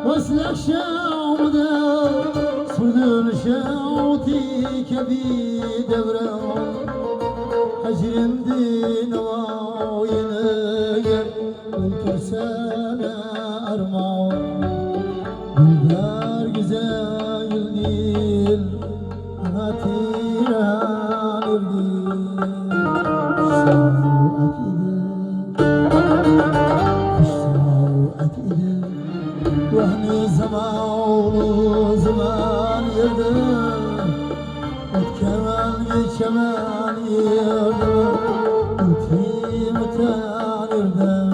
واسلك شوده صدر شوتي كبيد برون حجرم دين وينير والترسانة أرمعو بالدار güzel değil hatiran değil وهني زمان زمان يردم وكمان كمان يردم وتي متان يردم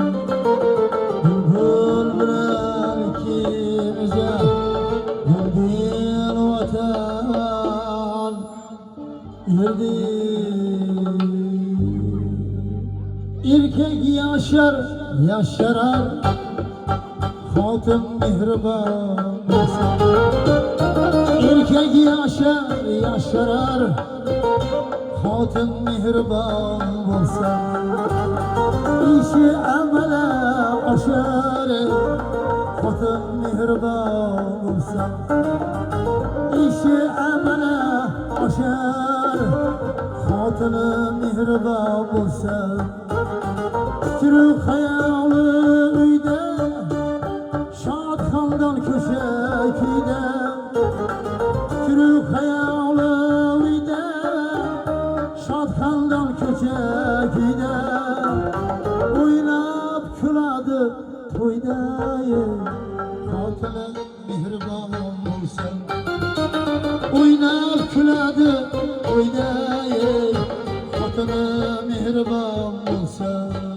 بالبول بلالكي مزاح يردين وطان يردين İrkek yaşar yaşarar Hatun mihriban olsan Erkek yaşar yaşarar Hatun mihriban olsan İşi amele aşar Hatun mihriban olsan İşi amele aşar Hatun mihriban olsan Fikri hayalı uyda Şadkandan köşekide Türk hayalıydı Şadkandan köşekide Oynap küladı toydayı Hatına mihriban olsan Oynap küladı toydayı Hatına mihriban olsan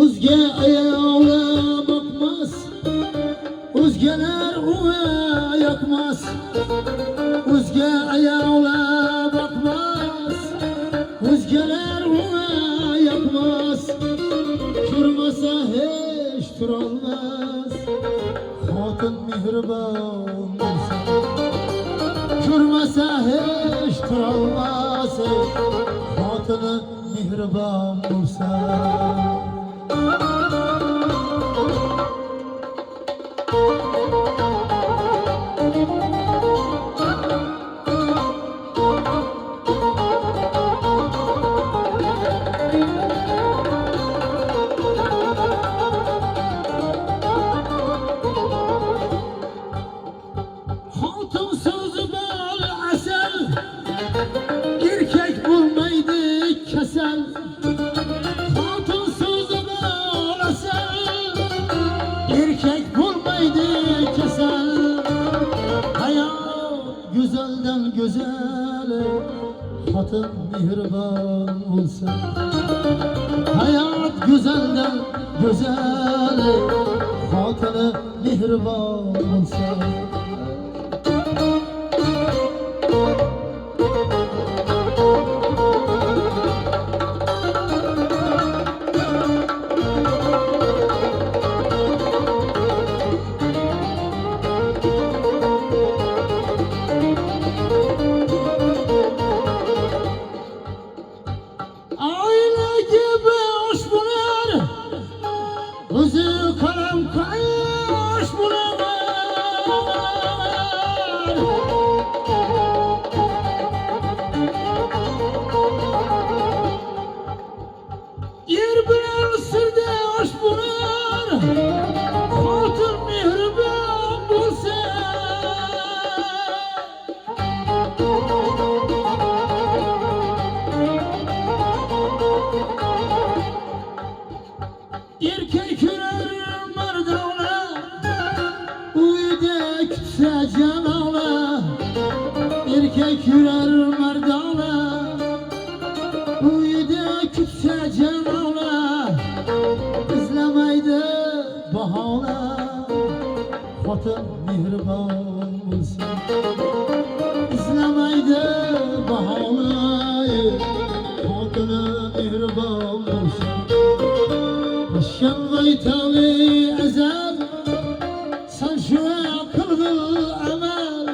Özge ayağına bakmaz Özgeler ona yakmaz Özge ayağına bakmaz Özgeler ona yakmaz Durmasa hiç durulmaz Hatun mihriban olsa Durmasa hiç durulmaz Hatun mihriban olsa Hatun sözü bol asel Erkek bulmaydı kesel Hatun sözü bol asel Erkek bulmaydı kesel Hayat güzelden güzel xotin mehribon bo'lsa. Hayot go'zaldan go'zal, xotini mehribon bo'lsa. O'zi qalam qo'sh bo'lar, er bilan sirdosh bo'lar, xotin mehribon bo'lsa. Erkek yurar mardona, uyda kutsa jamona. Erkek yurar mardona, uyda kutsa jamona. İzlamaydi bahona, xotin mehribon bo'lsa. İzlamaydi bahona, xotini mehribon bo'lsa. Aşkan gaytali ezel, sen şu kılgıl emel.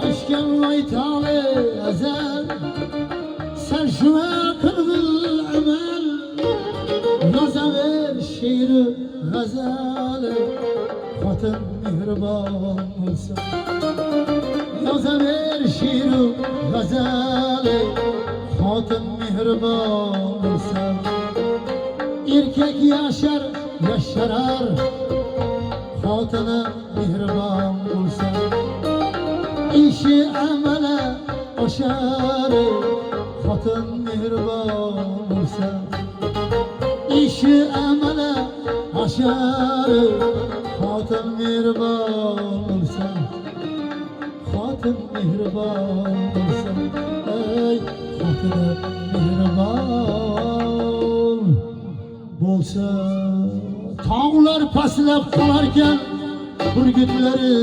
Aşkan gaytali ezel, sen şu kılgıl emel. Yazaver şiiri gazali, xotin mehribon bo'lsa. Yazaver şiiri gazali, xotin mehribon bo'lsa. Erkek yaşar, yaşarar, xotini mehribon bo'lsa. İşi amale oshar, xotin mehribon bo'lsa. İşi amale oshar, xotin mehribon bo'lsa. Xotin mehribon bo'lsa, ey xotini mehribon bo'lsa. Tağlar pastlab qolarkan, burgutlari